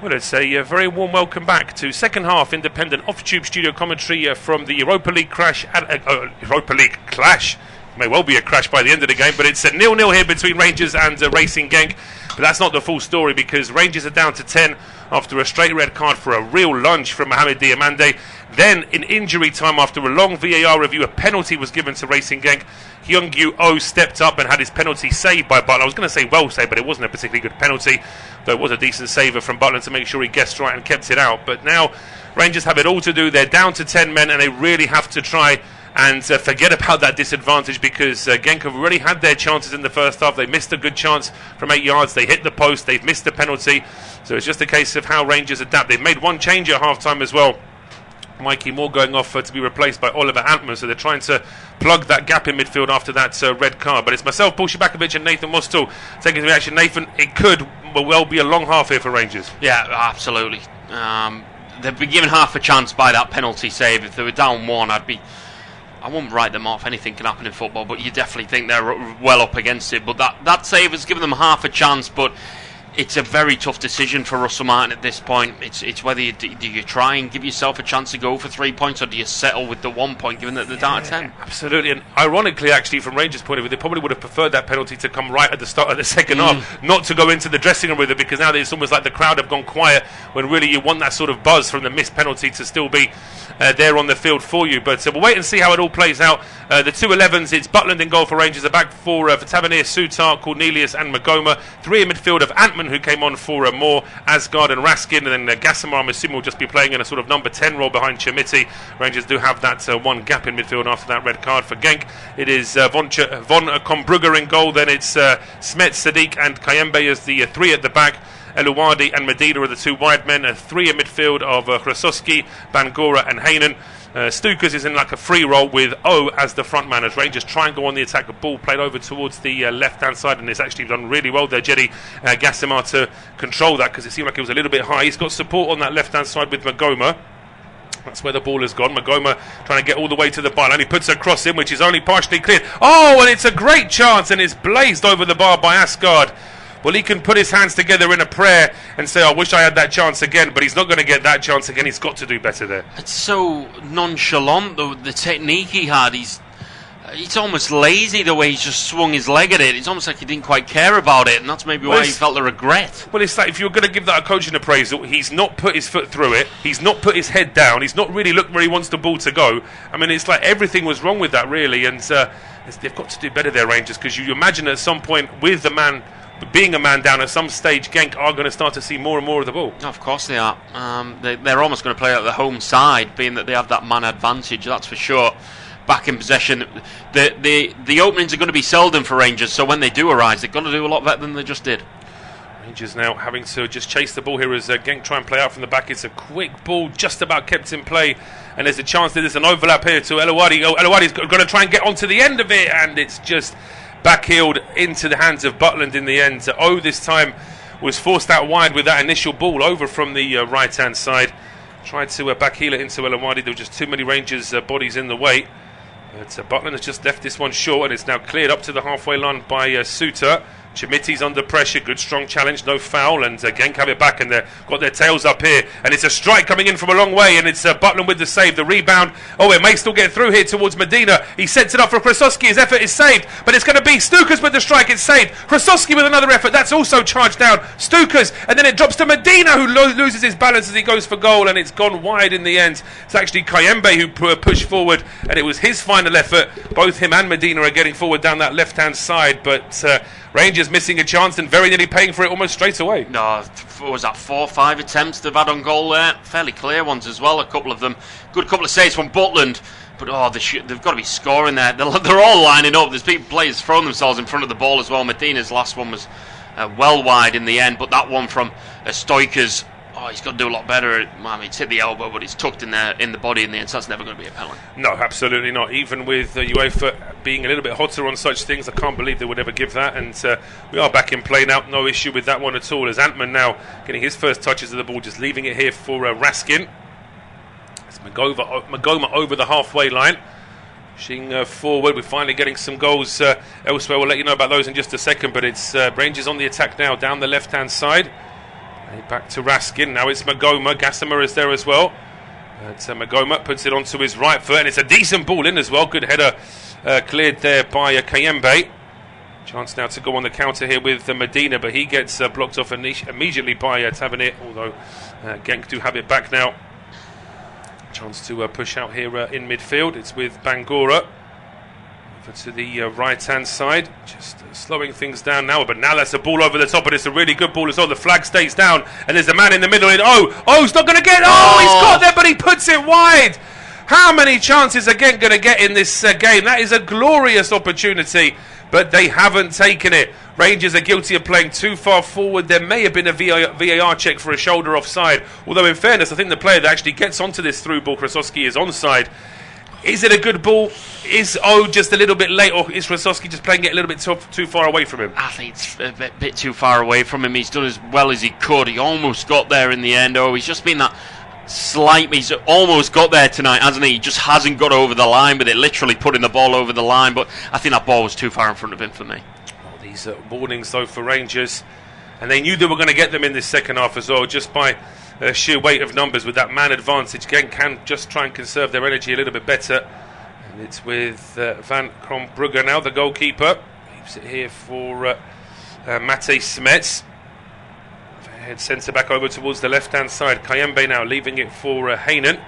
Well, it's a very warm welcome back to second half independent off-tube studio commentary from the Europa League clash. May well be a crash by the end of the game, but it's a 0-0 here between Rangers and Racing Genk. But that's not the full story, because Rangers are down to 10 after a straight red card for a real lunge from Mohamed Diamande. Then, in injury time, after a long VAR review, a penalty was given to Racing Genk. Hyung-Yu Oh stepped up and had his penalty saved by Butler. I was going to say well saved, but it wasn't a particularly good penalty, though it was a decent saver from Butler to make sure he guessed right and kept it out. But now Rangers have it all to do. They're down to 10 men, and they really have to try and forget about that disadvantage, because Genk have already had their chances in the first half. They missed a good chance from 8 yards. They hit the post. They've missed the penalty. So it's just a case of how Rangers adapt. They've made one change at half-time as well. Mikey Moore going off to be replaced by Oliver Antman, so they're trying to plug that gap in midfield after that red card. But it's myself, Paul Szczerbakowicz, and Nathan Mostel taking the reaction. Nathan, it could well be a long half here for Rangers. Yeah, absolutely. They've been given half a chance by that penalty save. If they were down one, I wouldn't write them off. Anything can happen in football, but you definitely think they're well up against it. But that save has given them half a chance, but it's a very tough decision for Russell Martin at this point. It's whether do you try and give yourself a chance to go for 3 points, or do you settle with the 1 point given that they're down to 10? Absolutely, and ironically, actually, from Rangers' point of view, they probably would have preferred that penalty to come right at the start of the second half, not to go into the dressing room with it, because now it's almost like the crowd have gone quiet, when really you want that sort of buzz from the missed penalty to still be there on the field for you. But we'll wait and see how it all plays out. The two 11s, it's Butland in goal for Rangers, a back four for Tavernier, Sutar, Cornelius and Magoma. Three in midfield of Antman, who came on for Moore, Asgard and Raskin, and then Gassimar, I'm assuming, will just be playing in a sort of number 10 role behind Chermiti. Rangers do have that one gap in midfield after that red card for Genk. It is Von Kombrugger in goal, then it's Smet, Sadiq and Kayembe as the three at the back. Eluwadi and Medina are the two wide men, three in midfield of Krasowski, Bangura and Hainan. Stukers is in like a free role with O as the front man, as Rangers try and go on the attack. The ball played over towards the left-hand side, and it's actually done really well there, Jedi Gassimar, to control that, because it seemed like it was a little bit high. He's got support on that left-hand side with Magoma. That's where the ball has gone. Magoma trying to get all the way to the bar, and he puts a cross in, which is only partially cleared. Oh, and it's a great chance, and it's blazed over the bar by Asgard. Well, he can put his hands together in a prayer and say, I wish I had that chance again, but he's not going to get that chance again. He's got to do better there. It's so nonchalant, the technique he had. He's almost lazy the way he's just swung his leg at it. It's almost like he didn't quite care about it, and that's maybe why he felt the regret. Well, it's like, if you're going to give that a coaching appraisal, he's not put his foot through it, he's not put his head down, he's not really looked where he wants the ball to go. I mean, it's like everything was wrong with that, really, and they've got to do better there, Rangers, because you imagine at some point, with the man being a man down, at some stage Genk are going to start to see more and more of the ball. Of course they are. They're almost going to play out the home side, being that they have that man advantage, that's for sure. Back in possession, the openings are going to be seldom for Rangers, so when they do arise, they've got to do a lot better than they just did. Rangers now having to just chase the ball here as Genk try and play out from the back. It's a quick ball, just about kept in play, and there's a chance that there's an overlap here to Eluwadi. Eluwadi's going to try and get onto the end of it, and it's just backheeled into the hands of Butland in the end. This time was forced out wide with that initial ball over from the right-hand side. Tried to backheel it into Eluwadi. There were just too many Rangers bodies in the way. But Butland has just left this one short, and it's now cleared up to the halfway line by Suter. Chimiti's under pressure, good strong challenge, no foul, and Genk have it back, and they've got their tails up here, and it's a strike coming in from a long way, and it's Butland with the save, the rebound. Oh, it may still get through here towards Medina. He sets it up for Krasowski. His effort is saved, but it's going to be Stukers with the strike. It's saved. Krasowski with another effort. That's also charged down. Stukers, and then it drops to Medina, who loses his balance as he goes for goal, and it's gone wide in the end. It's actually Kayembe who pushed forward, and it was his final effort. Both him and Medina are getting forward down that left-hand side, but Rangers missing a chance and very nearly paying for it almost straight away. No, what was that, 4 or 5 attempts they've had on goal there? Fairly clear ones as well, a couple of them. Good couple of saves from Butland, but they've got to be scoring there. They're all lining up. There's players throwing themselves in front of the ball as well. Medina's last one was well wide in the end, but that one from Stoikers, he's got to do a lot better. I mean, it's hit the elbow, but it's tucked in the body in the end, so that's never going to be a penalty. No, absolutely not. Even with UEFA being a little bit hotter on such things, I can't believe they would ever give that. And we are back in play now. No issue with that one at all, as Antman now getting his first touches of the ball, just leaving it here for Raskin. It's Magoma over the halfway line. Pushing forward, we're finally getting some goals elsewhere. We'll let you know about those in just a second, but it's Rangers on the attack now down the left-hand side. Back to Raskin. Now it's Magoma. Gossamer is there as well. Magoma puts it onto his right foot, and it's a decent ball in as well. Good header cleared there by Kayembe. Chance now to go on the counter here with Medina, but he gets blocked off immediately by Tavernier, although Genk do have it back now. Chance to push out here in midfield. It's with Bangura. Over to the right-hand side. Just slowing things down now, but now that's a ball over the top, and it's a really good ball as well. The flag stays down, and there's a man in the middle. And he's not going to get. He's got there, but he puts it wide. How many chances are Genk going to get in this game? That is a glorious opportunity, but they haven't taken it. Rangers are guilty of playing too far forward. There may have been a VAR check for a shoulder offside, although in fairness, I think the player that actually gets onto this through ball, Krasowski, is onside. Is it a good ball? Is just a little bit late, or is Krasowski just playing it a little bit too far away from him? I think it's a bit too far away from him. He's done as well as he could. He almost got there in the end. He's just been that slight. He's almost got there tonight, hasn't he? He just hasn't got over the line with it, literally putting the ball over the line. But I think that ball was too far in front of him for me. Well, these warnings, though, for Rangers. And they knew they were going to get them in this second half as well, just by sheer weight of numbers. With that man advantage, Genk can just try and conserve their energy a little bit better. And it's with Van Krombrugge now, the goalkeeper. Keeps it here for Mate Smets. Head centre back over towards the left-hand side. Kayembe now leaving it for Heynen.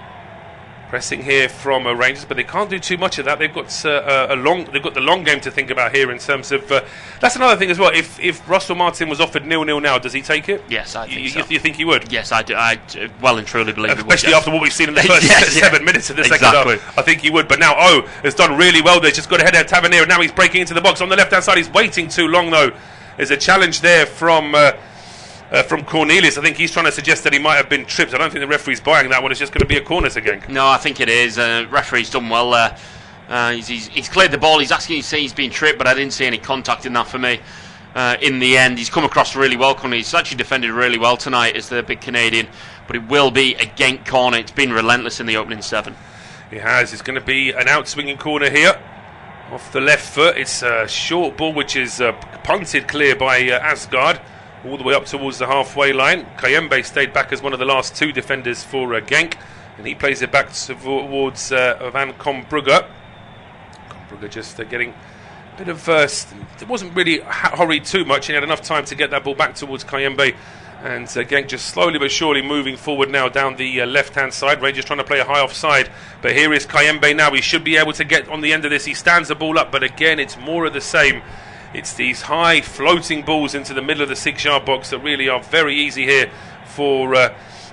Pressing here from Rangers, but they can't do too much of that. They've got they've got the long game to think about here in terms of. That's another thing as well. If Russell Martin was offered 0-0 now, does he take it? Yes, I think so. You think he would? Yes, I do. I well and truly believe it would. Especially after what we've seen in the first 7 minutes of the second half. I think he would. But now has done really well there. Just got ahead of Tavernier, and now he's breaking into the box on the left-hand side. He's waiting too long though. There's a challenge there from Cornelius. I think he's trying to suggest that he might have been tripped. I don't think the referee's buying that one. It's just going to be a corner again. No, I think it is. Referee's done well there. He's cleared the ball. He's asking you to say he's been tripped, but I didn't see any contact in that for me. In the end, he's come across really well. Cornelius actually defended really well tonight as the big Canadian, but it will be a Genk corner. It's been relentless in the opening 7. It has. It's going to be an out-swinging corner here. Off the left foot. It's a short ball which is punted clear by Asgard. All the way up towards the halfway line. Kayembe stayed back as one of the last 2 defenders for Genk, and he plays it back towards Van Krombrugge. Krombrugge just getting a bit of it wasn't really hurried too much. He had enough time to get that ball back towards Kayembe, and Genk just slowly but surely moving forward now down the left-hand side. Rangers trying to play a high offside, but here is Kayembe now. He should be able to get on the end of this. He stands the ball up, but again it's more of the same. It's these high floating balls into the middle of the 6-yard box that really are very easy here for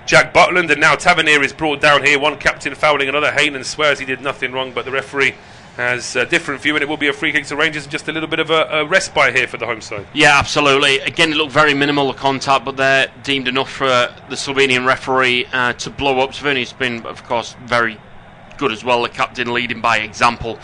Jack Butland. And now Tavernier is brought down here. One captain fouling another. Heynen swears he did nothing wrong, but the referee has a different view, and it will be a free kick to Rangers and just a little bit of a respite here for the home side. Yeah, absolutely. Again, it looked very minimal, the contact, but they're deemed enough for the Slovenian referee to blow up. Slovenia's been, of course, very good as well. The captain leading by example,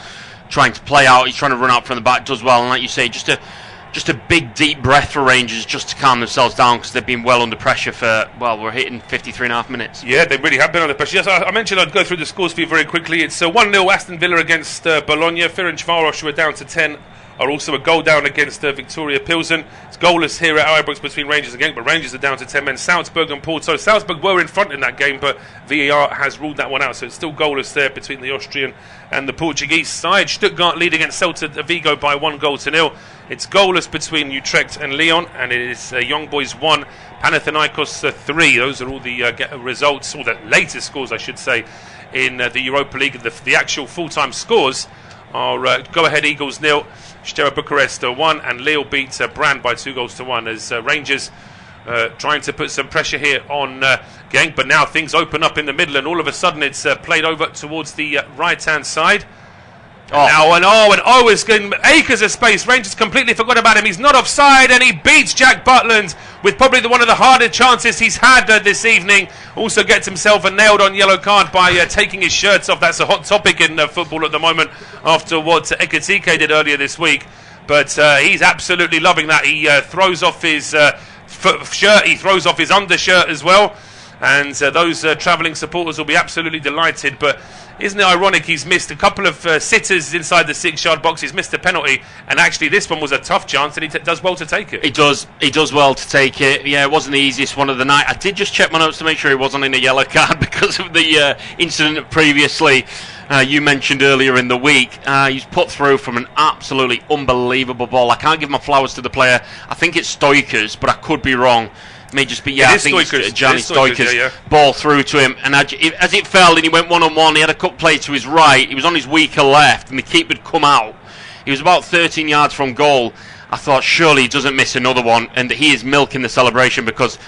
trying to play out. He's trying to run out from the back, does well, and like you say, just a big deep breath for Rangers just to calm themselves down, because they've been well under pressure for, we're hitting 53.5 minutes. Yeah, they really have been under pressure. Yes, I mentioned I'd go through the scores for you very quickly. It's 1-0 Aston Villa against Bologna. Ferencvaros, who are down to 10, are also a goal down against Victoria Pilsen. It's goalless here at Ibrox between Rangers and Genk, but Rangers are down to 10 men. Salzburg and Porto. Salzburg were in front in that game, but VAR has ruled that one out, so it's still goalless there between the Austrian and the Portuguese side. Stuttgart lead against Celta Vigo by 1-0. It's goalless between Utrecht and Lyon, and it is Young Boys 1, Panathinaikos 3. Those are all the results, or the latest scores, I should say, in the Europa League. The actual full-time scores are Go Ahead Eagles 0, Steaua Bucharest 1, and Lille beat Brand by 2-1 as Rangers trying to put some pressure here on Genk, but now things open up in the middle, and all of a sudden it's played over towards the right-hand side. Is getting acres of space. Rangers completely forgot about him. He's not offside, and he beats Jack Butland with probably one of the harder chances he's had this evening. Also gets himself a nailed-on yellow card by taking his shirts off. That's a hot topic in football at the moment after what Ekitike did earlier this week. But he's absolutely loving that. He throws off his shirt. He throws off his undershirt as well. and those travelling supporters will be absolutely delighted. But isn't it ironic, he's missed a couple of sitters inside the 6-yard box, he's missed a penalty, and actually this one was a tough chance, and he does well to take it. He does well to take it. Yeah, it wasn't the easiest one of the night. I did just check my notes to make sure he wasn't in a yellow card because of the incident previously you mentioned earlier in the week. He's put through from an absolutely unbelievable ball. I can't give my flowers to the player. I think it's Stoikers, but I could be wrong. May just be, I think it's Gianni Stoikers ball through to him, and as it fell and he went one-on-one, he had a cut play to his right, he was on his weaker left, and the keeper had come out. He was about 13 yards from goal. I thought surely he doesn't miss another one, and he is milking the celebration because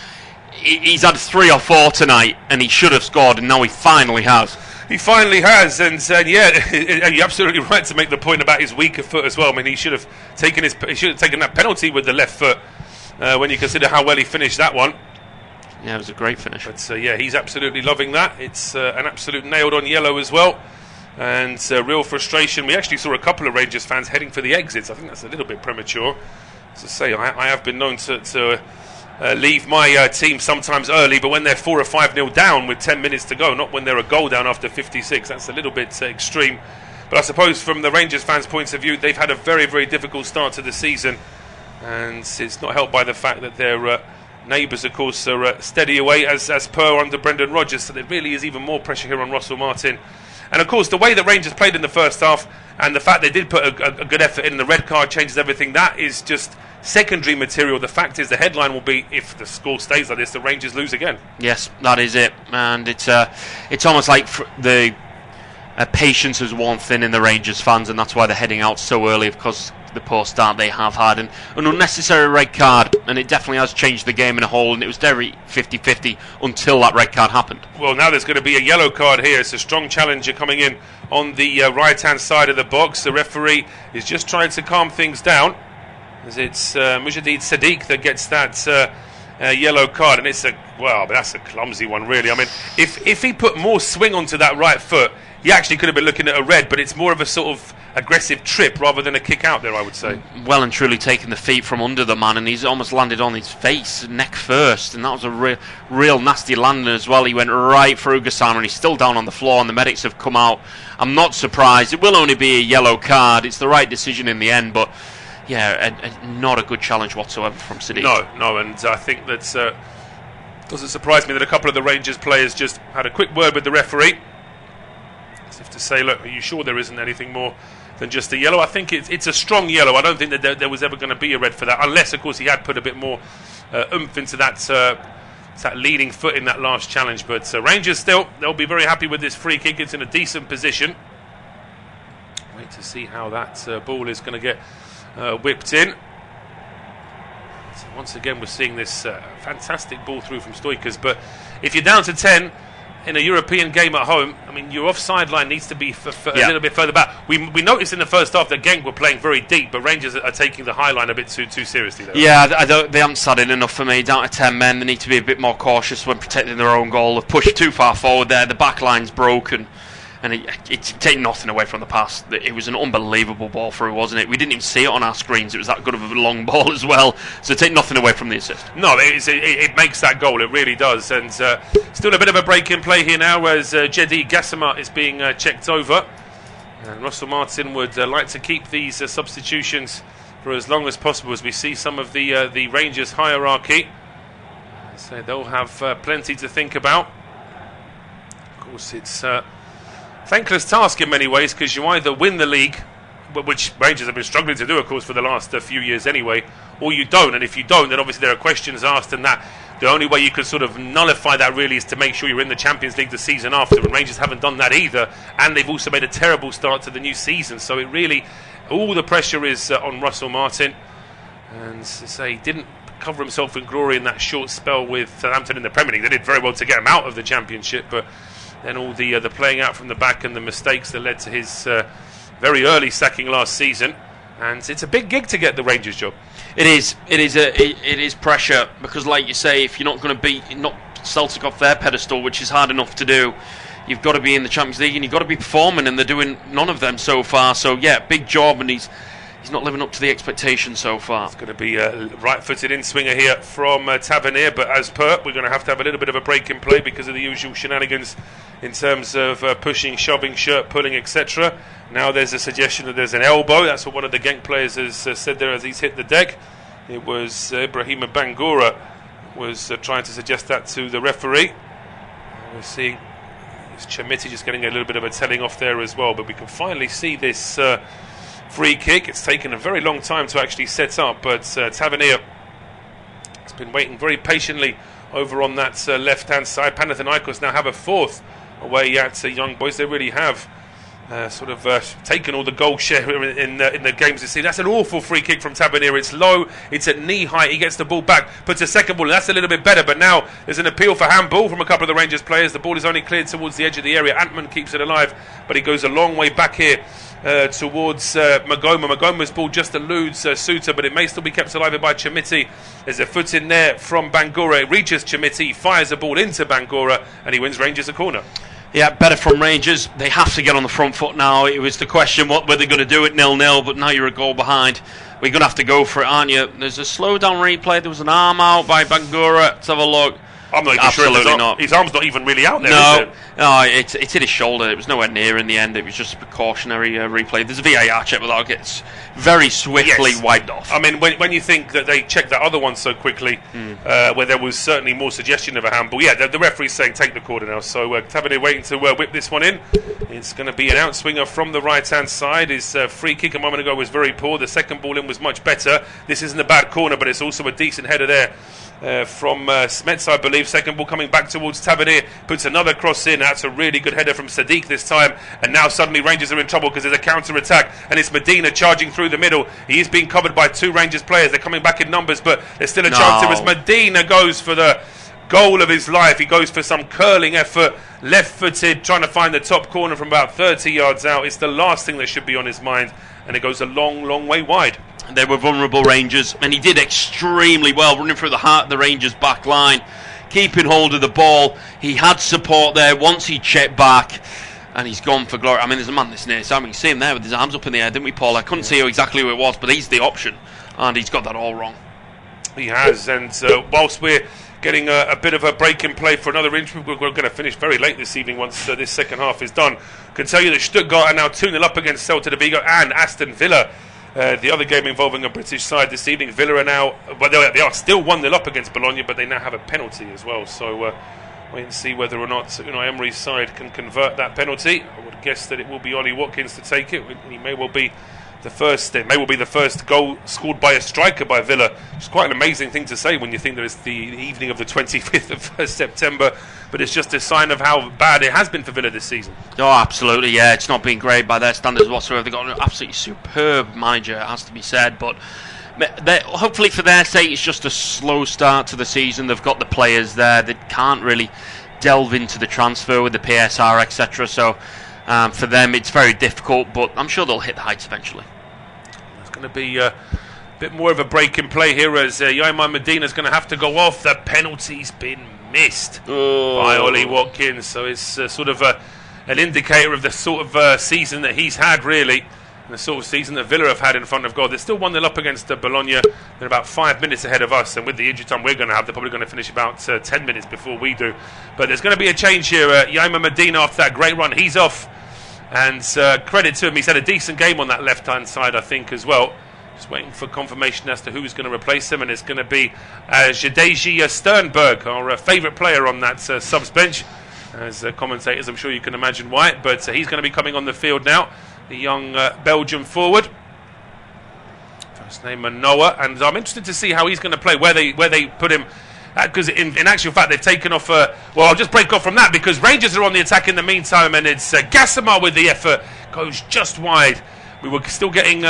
he's had 3 or 4 tonight, and he should have scored, and now he finally has. He finally has, and you're absolutely right to make the point about his weaker foot as well. I mean, he should have taken that penalty with the left foot. When you consider how well he finished that one. Yeah, it was a great finish. But he's absolutely loving that. It's an absolute nailed-on yellow as well. And real frustration. We actually saw a couple of Rangers fans heading for the exits. I think that's a little bit premature. As I say, I have been known to leave my team sometimes early, but when they're 4 or 5-0 down with 10 minutes to go, not when they're a goal down after 56. That's a little bit extreme. But I suppose from the Rangers fans' points of view, they've had a very, very difficult start to the season. And it's not helped by the fact that their neighbours, of course, are steady away as per under Brendan Rodgers. So there really is even more pressure here on Russell Martin. And of course, the way that Rangers played in the first half, and the fact they did put a good effort in, the red card changes everything. That is just secondary material. The fact is, the headline will be, if the score stays like this, the Rangers lose again. Yes, that is it. And it's almost like the patience is worn thin in the Rangers fans, and that's why they're heading out so early, because the poor start they have had, and an unnecessary red card, and it definitely has changed the game in a whole, and it was very 50-50 until that red card happened. Well, now there's going to be a yellow card here. It's a strong challenger coming in on the right-hand side of the box. The referee is just trying to calm things down, as it's Mujahid Sadiq that gets that yellow card, and that's a clumsy one, really. I mean, if he put more swing onto that right foot, he actually could have been looking at a red, but it's more of a sort of aggressive trip rather than a kick out there, I would say. Well and truly taking the feet from under the man, and he's almost landed on his face, neck first, and that was a real nasty landing as well. He went right through Gassama, and he's still down on the floor, and the medics have come out. I'm not surprised. It will only be a yellow card. It's the right decision in the end, but not a good challenge whatsoever from Sadiq. No, and I think that doesn't surprise me that a couple of the Rangers players just had a quick word with the referee, as if to say, look, are you sure there isn't anything more than just a yellow? I think it's a strong yellow. I don't think that there was ever going to be a red for that, unless, of course, he had put a bit more oomph into that leading foot in that last challenge. But Rangers still, they'll be very happy with this free kick. It's in a decent position. Wait to see how that ball is going to get whipped in. So once again, we're seeing this fantastic ball through from Stoikers. But if you're down to 10 in a European game at home, I mean, your offside line needs to be a little bit further back. We noticed in the first half that Genk were playing very deep, but Rangers are taking the high line a bit too seriously there. Yeah, they haven't sat in enough for me. Down to 10 men, they need to be a bit more cautious when protecting their own goal. They've pushed too far forward there. The back line's broken, and it's taking nothing away from the pass. It was an unbelievable ball through, wasn't it? We didn't even see it on our screens. It was that good of a long ball as well. So take nothing away from the assist. No, it makes that goal. It really does. And still a bit of a break in play here now, as Jedi Gassama is being checked over. And Russell Martin would like to keep these substitutions for as long as possible, as we see some of the Rangers hierarchy. So they'll have plenty to think about. Of course, it's thankless task in many ways, because you either win the league, which Rangers have been struggling to do, of course, for the last few years anyway, or you don't. And if you don't, then obviously there are questions asked, and that the only way you can sort of nullify that really is to make sure you're in the Champions League the season after, and Rangers haven't done that either, and they've also made a terrible start to the new season. So it really, all the pressure is on Russell Martin, and to say, he didn't cover himself in glory in that short spell with Southampton in the Premier League. They did very well to get him out of the Championship, but then all the playing out from the back and the mistakes that led to his very early sacking last season. And it's a big gig to get the Rangers job. It is pressure, because, like you say, if you're not going to knock Celtic off their pedestal, which is hard enough to do, you've got to be in the Champions League, and you've got to be performing, and they're doing none of them so far. So yeah, big job, and he's he's not living up to the expectation so far. It's going to be a right-footed in-swinger here from Tavernier, but as per, we're going to have a little bit of a break in play because of the usual shenanigans in terms of pushing, shoving, shirt pulling, etc. Now there's a suggestion that there's an elbow. That's what one of the Genk players has said there as he's hit the deck. It was Ibrahima Bangura was trying to suggest that to the referee. We're seeing Chemiti just getting a little bit of a telling off there as well, but we can finally see this free kick. It's taken a very long time to actually set up, but Tavernier has been waiting very patiently over on that left-hand side. Panathinaikos now have a fourth away at Young Boys. They really have taken all the goal share in the games this season. That's an awful free kick from Tavernier. It's low, it's at knee height. He gets the ball back, puts a second ball, and that's a little bit better. But now there's an appeal for handball from a couple of the Rangers players. The ball is only cleared towards the edge of the area. Antman keeps it alive, but he goes a long way back here towards Magoma. Magoma's ball just eludes Suter, but it may still be kept alive by Chemiti. There's a foot in there from Bangura. It reaches Chemiti, fires the ball into Bangura, and he wins Rangers a corner. Yeah, better from Rangers. They have to get on the front foot now. It was the question, what were they going to do at 0-0, but now you're a goal behind. We're going to have to go for it, aren't you? There's a slow down replay. There was an arm out by Bangura. Let's have a look. I'm not even sure his arm's not even really out there, no, is it? No, it's hit his shoulder. It was nowhere near in the end. It was just a precautionary replay. There's a VAR check, but that gets very swiftly wiped off. I mean, when you think that they checked that other one so quickly, where there was certainly more suggestion of a handball, the referee's saying take the corner now. So Tavernier waiting to whip this one in. It's going to be an outswinger from the right-hand side. His free kick a moment ago was very poor. The second ball in was much better. This isn't a bad corner, but it's also a decent header there. From Smets, I believe. Second ball coming back towards Tavernier, puts another cross in. That's a really good header from Sadiq this time, and now suddenly Rangers are in trouble because there's a counter attack and it's Medina charging through the middle. He is being covered by two Rangers players. They're coming back in numbers, but there's still a chance here as Medina goes for the goal of his life. He goes for some curling effort, left-footed, trying to find the top corner from about 30 yards out. It's the last thing that should be on his mind, and it goes a long, long way wide. They were vulnerable Rangers, and he did extremely well, running through the heart of the Rangers back line, keeping hold of the ball. He had support there once he checked back, and he's gone for glory. I mean, there's a man this near, so I mean, you see him there with his arms up in the air, didn't we, Paul? I couldn't see exactly who it was, but he's the option, and he's got that all wrong. He has, and whilst we're getting a bit of a break in play for another inch, we're going to finish very late this evening once this second half is done. I can tell you that Stuttgart are now 2-0 up against Celta de Vigo and Aston Villa. The other game involving a British side this evening. Villa are now, well, they are still 1-0 up against Bologna, but they now have a penalty as well. So wait and see whether or not Unai Emery's side can convert that penalty. I would guess that it will be Ollie Watkins to take it. He may well be the first. It may well be the first goal scored by a striker by Villa. It's quite an amazing thing to say when you think that it's the evening of the 25th of September. But it's just a sign of how bad it has been for Villa this season. Oh, absolutely, yeah. It's not been great by their standards whatsoever. They've got an absolutely superb manager, it has to be said. But hopefully for their sake, it's just a slow start to the season. They've got the players there. They can't really delve into the transfer with the PSR, etc. So for them, it's very difficult. But I'm sure they'll hit the heights eventually. It's going to be a bit more of a break in play here as Yaimar Medina's going to have to go off. The penalty's been missed by Ollie Watkins, so it's sort of an indicator of the sort of season that he's had, really, and the sort of season that Villa have had in front of God. They're still 1-0 up against Bologna. They're about 5 minutes ahead of us, and with the injury time we're going to have, they're probably going to finish about 10 minutes before we do. But there's going to be a change here. Yaimar Medina, after that great run, he's off, and credit to him, he's had a decent game on that left-hand side, I think, as well. Just waiting for confirmation as to who's going to replace him, and it's going to be Jadeji Sternberg, our favourite player on that subs bench. As commentators, I'm sure you can imagine why, but he's going to be coming on the field now, the young Belgian forward. First name Noah, and I'm interested to see how he's going to play, where they put him, because in actual fact they've taken off. Well, I'll just break off from that because Rangers are on the attack in the meantime, and it's Gassamar with the effort, goes just wide. We were still getting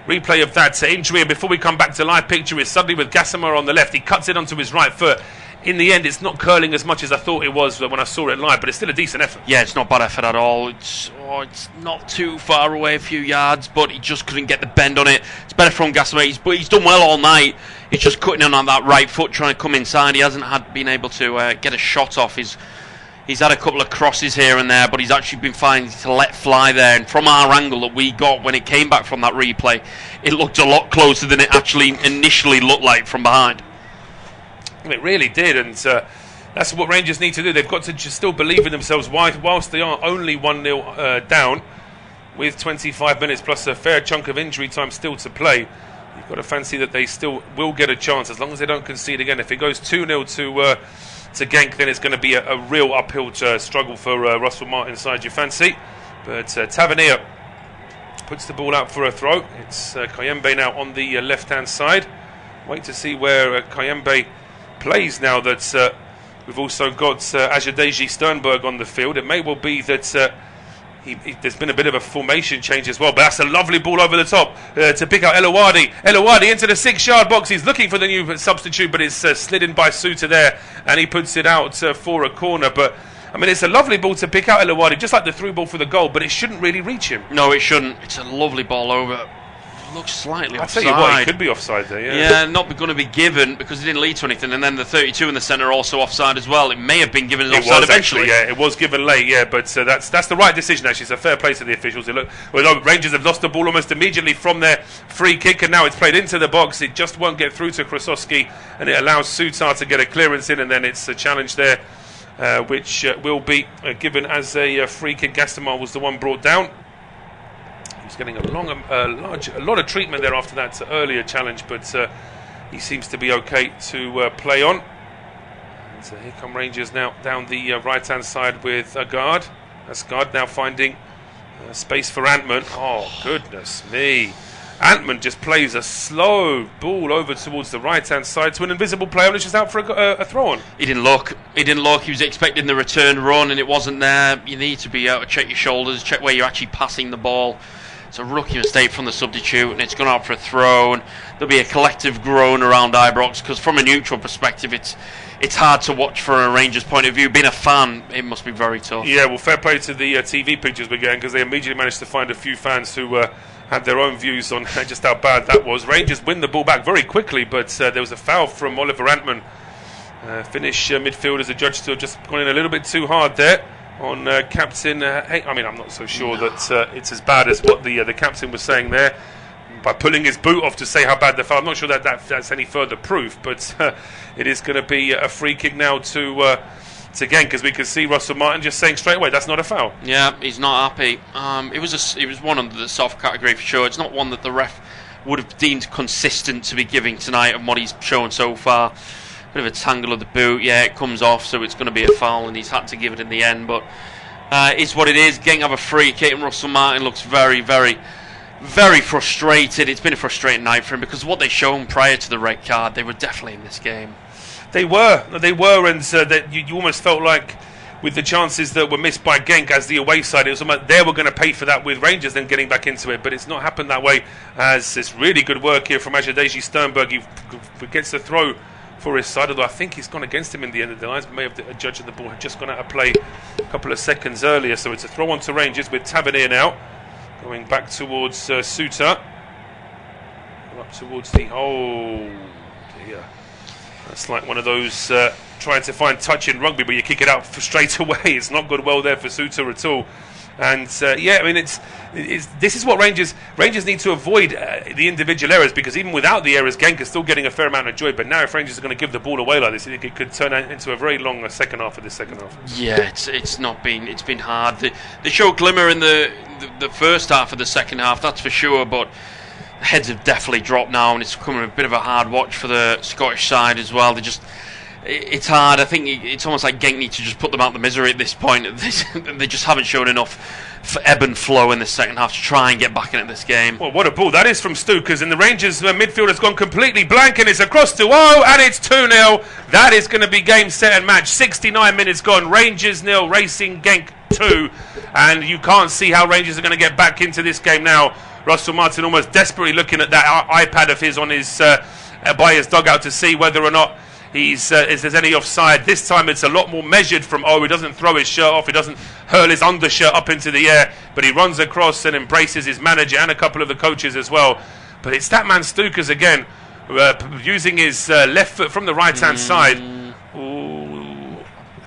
replay of that injury, and before we come back to live picture is suddenly with Gassamar on the left. He cuts it onto his right foot. In the end, it's not curling as much as I thought it was when I saw it live, but it's still a decent effort. Yeah, it's not bad effort at all. It's not too far away, a few yards, but he just couldn't get the bend on it. It's better from Gassamar, but he's done well all night. He's just cutting in on that right foot, trying to come inside. He hasn't been able to get a shot off. He's had a couple of crosses here and there, but he's actually been finding to let fly there. And from our angle that we got when it came back from that replay, it looked a lot closer than it actually initially looked like from behind. It really did, and that's what Rangers need to do. They've got to just still believe in themselves whilst they are only 1-0 down, with 25 minutes plus a fair chunk of injury time still to play. You've got to fancy that they still will get a chance as long as they don't concede again. If it goes 2-0 to Genk, then it's going to be a real uphill struggle for Russell Martin side, you fancy. But Tavernier puts the ball out for a throw. It's Kayembe now on the left-hand side. Wait to see where Kayembe plays now that we've also got Ajadeji Sternberg on the field. It may well be that there's been a bit of a formation change as well, but that's a lovely ball over the top to pick out Elowadi. Elowadi into the 6-yard box. He's looking for the new substitute, but it's slid in by Suter there, and he puts it out for a corner. But I mean, it's a lovely ball to pick out Elowadi, just like the through ball for the goal, but it shouldn't really reach him. No, it shouldn't. It's a lovely ball over. Looks slightly offside. I tell you what, he could be offside there. Yeah, not going to be given because it didn't lead to anything. And then the 32 in the centre also offside as well. It may have been given as offside eventually. Actually, it was given late. Yeah, but that's the right decision. Actually, it's a fair play to the officials. Rangers have lost the ball almost immediately from their free kick, and now it's played into the box. It just won't get through to Krasowski, and it allows Sutar to get a clearance in, and then it's a challenge there, which will be given as a free kick. Gastamar was the one brought down. He's getting a lot of treatment there after that earlier challenge, but he seems to be okay to play on. And here come Rangers now down the right-hand side with Agard. Asgard now finding space for Antman. Oh, goodness me. Antman just plays a slow ball over towards the right-hand side to an invisible player, which is out for a throw-on. He didn't look. He was expecting the return run, and it wasn't there. You need to be able to check your shoulders, check where you're actually passing the ball. It's a rookie mistake from the substitute, and it's gone out for a throw, and there'll be a collective groan around Ibrox, because from a neutral perspective, it's hard to watch from a Rangers point of view. Being a fan, it must be very tough. Yeah, well, fair play to the TV pictures we're getting, because they immediately managed to find a few fans who had their own views on just how bad that was. Rangers win the ball back very quickly, but there was a foul from Oliver Antman. Finnish midfielders are judged to have just gone in a little bit too hard there on captain. I mean, I'm not so sure that it's as bad as what the captain was saying there by pulling his boot off to say how bad the foul. I'm not sure that's any further proof, but it is going to be a free kick now to Genk, because we can see Russell Martin just saying straight away that's not a foul. Yeah, he's not happy. It was one under the soft category for sure. It's not one that the ref would have deemed consistent to be giving tonight and what he's shown so far. Bit of a tangle of the boot, yeah, it comes off, so it's going to be a foul, and he's had to give it in the end, but it's what it is. Genk have a free kick, and Russell Martin looks very, very, very frustrated. It's been a frustrating night for him, because what they've shown prior to the red card, they were definitely in this game. They were, and that you almost felt like, with the chances that were missed by Genk as the away side, it was almost they were going to pay for that with Rangers then getting back into it, but it's not happened that way, as it's really good work here from Ajadeji Sternberg. He gets the throw for his side, although I think he's gone against him in the end of the lines. May have judged the ball had just gone out of play a couple of seconds earlier, so it's a throw on to Rangers with Tavernier now going back towards Suter, up towards the dear. That's like one of those trying to find touch in rugby, but you kick it out for straight away. It's not good well there for Suter at all. And I mean, this is what Rangers need to avoid, the individual errors, because even without the errors, Genk is still getting a fair amount of joy. But now, if Rangers are going to give the ball away like this, it could turn into a very long second half of this second half. Yeah, it's been hard. They showed glimmer in the first half of the second half, that's for sure. But the heads have definitely dropped now, and it's becoming a bit of a hard watch for the Scottish side as well. It's hard. I think it's almost like Genk need to just put them out of the misery at this point. They just haven't shown enough for ebb and flow in the second half to try and get back into this game. Well, what a ball that is from Stukers, and the Rangers midfield has gone completely blank, and it's across to and it's 2-0. That is going to be game, set and match. 69 minutes gone. Rangers 0, Racing Genk 2, and you can't see how Rangers are going to get back into this game now. Russell Martin almost desperately looking at that iPad of his on his by his dugout to see whether or not if there's any offside. This time it's a lot more measured from He doesn't throw his shirt off, he doesn't hurl his undershirt up into the air, but he runs across and embraces his manager and a couple of the coaches as well. But it's that man Stukers again, using his left foot from the right hand side. Ooh,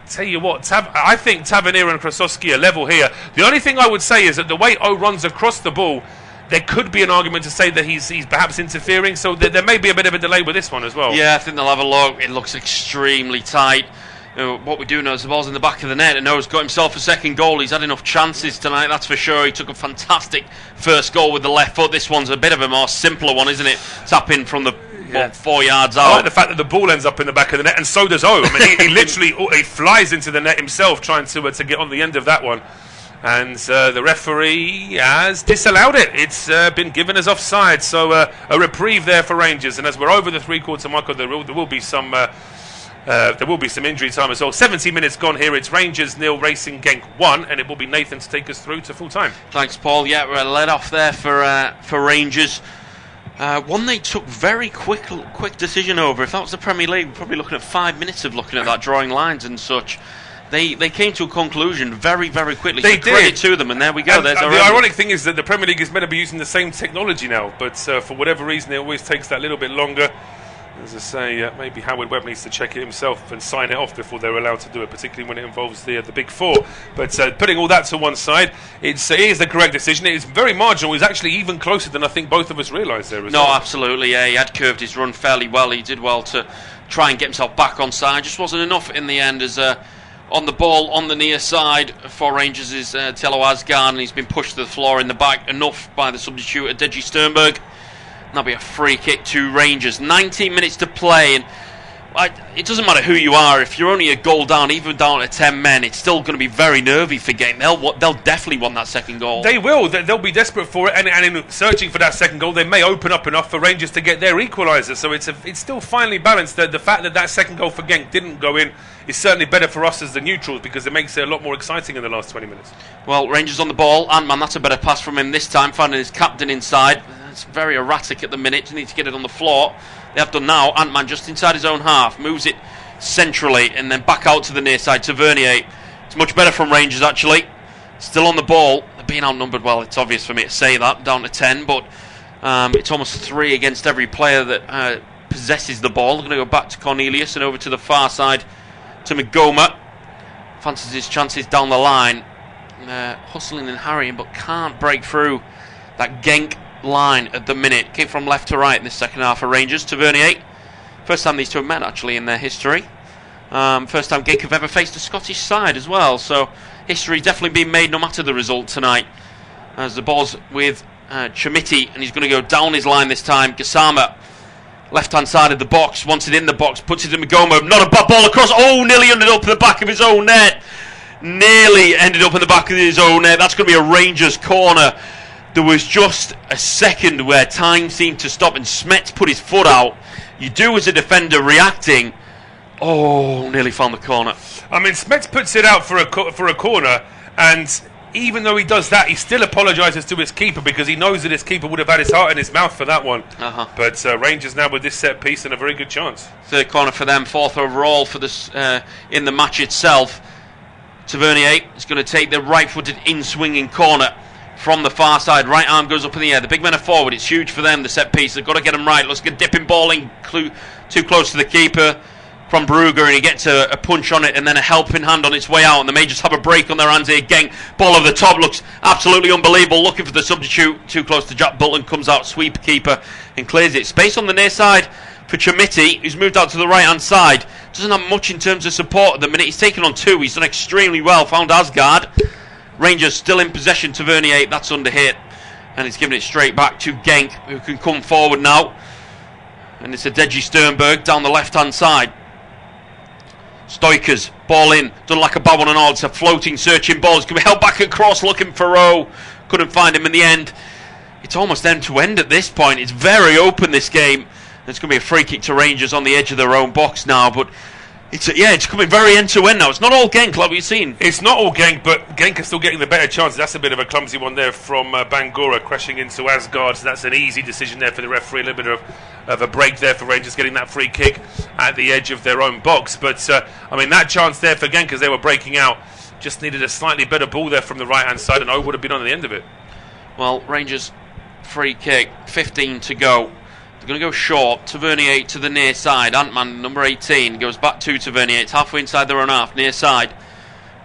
Tell you what, I think Tavernier and Krasowski are level here. The only thing I would say is that the way O runs across the ball, there could be an argument to say that he's perhaps interfering, so there may be a bit of a delay with this one as well. Yeah, I think they'll have a look. It looks extremely tight. What we do know is the ball's in the back of the net, and O's got himself a second goal. He's had enough chances tonight, that's for sure. He took a fantastic first goal with the left foot. This one's a bit of a more simpler one, isn't it? Tap in from the 4 yards out. I like the fact that the ball ends up in the back of the net, and so does O. I mean, he literally he flies into the net himself, trying to get on the end of that one. And the referee has disallowed it. It's been given as offside, so a reprieve there for Rangers. And as we're over the three-quarter marker, there will be some injury time as well. 70 minutes gone here. It's Rangers 0, Racing Genk 1, and it will be Nathan to take us through to full time. Thanks, Paul. Yeah, we're led off there for Rangers. One they took very quick decision over. If that was the Premier League, we're probably looking at 5 minutes of looking at that, drawing lines and such. They came to a conclusion very, very quickly. They did. Credit to them, and there we go. The ironic thing is that the Premier League is meant to be using the same technology now, but for whatever reason, it always takes that little bit longer. As I say, maybe Howard Webb needs to check it himself and sign it off before they're allowed to do it, particularly when it involves the big four. But putting all that to one side, it is the correct decision. It is very marginal. It's actually even closer than I think both of us realised there. No, absolutely. Yeah, he had curved his run fairly well. He did well to try and get himself back on side. Just wasn't enough in the end. As on the ball on the near side for Rangers is Tello Asgard, and he's been pushed to the floor in the back enough by the substitute Deji Sternberg. That'll be a free kick to Rangers. 19 minutes to play, and it doesn't matter who you are. If you're only a goal down, even down to 10 men, it's still going to be very nervy for Genk. They'll definitely want that second goal. They will. They'll be desperate for it, and in searching for that second goal, they may open up enough for Rangers to get their equaliser. So it's still finely balanced. The fact that second goal for Genk didn't go in is certainly better for us as the neutrals, because it makes it a lot more exciting in the last 20 minutes. Well, Rangers on the ball. Ant-Man, that's a better pass from him this time, finding his captain inside. It's very erratic at the minute. Just need to get it on the floor. They have done now. Ant-Man just inside his own half, moves it centrally and then back out to the near side to Vernier. It's much better from Rangers, actually. Still on the ball. They're being outnumbered. Well, it's obvious for me to say that, down to 10, but it's almost 3 against every player that possesses the ball. They're going to go back to Cornelius and over to the far side to Magoma. Fancies his chances down the line. Hustling and harrying, but can't break through that Genk line at the minute. Came from left to right in the second half for Rangers. To Vernier. First time these two have met, actually, in their history. First time Genk have ever faced a Scottish side as well, so history definitely being made no matter the result tonight. As the ball's with Chamiti, and he's going to go down his line this time. Gassama, left hand side of the box, wants it in the box, puts it in Magoma. Not a bad ball across. Oh, nearly ended up in the back of his own net. Nearly ended up in the back of his own net. That's going to be a Rangers corner. There was just a second where time seemed to stop and Smets put his foot out. You do as a defender reacting. Oh, nearly found the corner. I mean, Smets puts it out for a corner, and even though he does that, he still apologises to his keeper because he knows that his keeper would have had his heart in his mouth for that one. But Rangers now with this set piece and a very good chance. Third corner for them, 4th overall for this in the match itself. Tavernier is going to take the right-footed in-swinging corner from the far side. Right arm goes up in the air. The big men are forward. It's huge for them, the set piece. They've got to get them right. Looks like a dipping ball in too close to the keeper from Brugger, and he gets a punch on it and then a helping hand on its way out, and they may just have a break on their hands here. Genk, ball over the top, looks absolutely unbelievable. Looking for the substitute. Too close to Jack Bolton. Comes out, sweep keeper and clears it. Space on the near side for Chamiti, who's moved out to the right hand side. Doesn't have much in terms of support at the minute. He's taken on 2. He's done extremely well. Found Asgard. Rangers still in possession. To Vernier, that's under hit, and he's giving it straight back to Genk, who can come forward now. And it's a Deji Sternberg down the left hand side. Stoikers, ball in, done like a bad one and all. It's a floating, searching ball. It's going to be held back across, looking for Rowe. Couldn't find him in the end. It's almost end to end at this point. It's very open, this game. It's going to be a free kick to Rangers on the edge of their own box now, but it's coming very end to end now. It's not all Genk, like we've seen. It's not all Genk, but Genk are still getting the better chances. That's a bit of a clumsy one there from Bangura, crashing into Asgard. So that's an easy decision there for the referee. A little bit of a break there for Rangers, getting that free kick at the edge of their own box. But that chance there for Genk as they were breaking out, just needed a slightly better ball there from the right hand side, and O would have been on the end of it. Well, Rangers free kick, 15 to go. They're going to go short. Tavernier to the near side. Antman, number 18, goes back to Tavernier. It's halfway inside their own half, near side.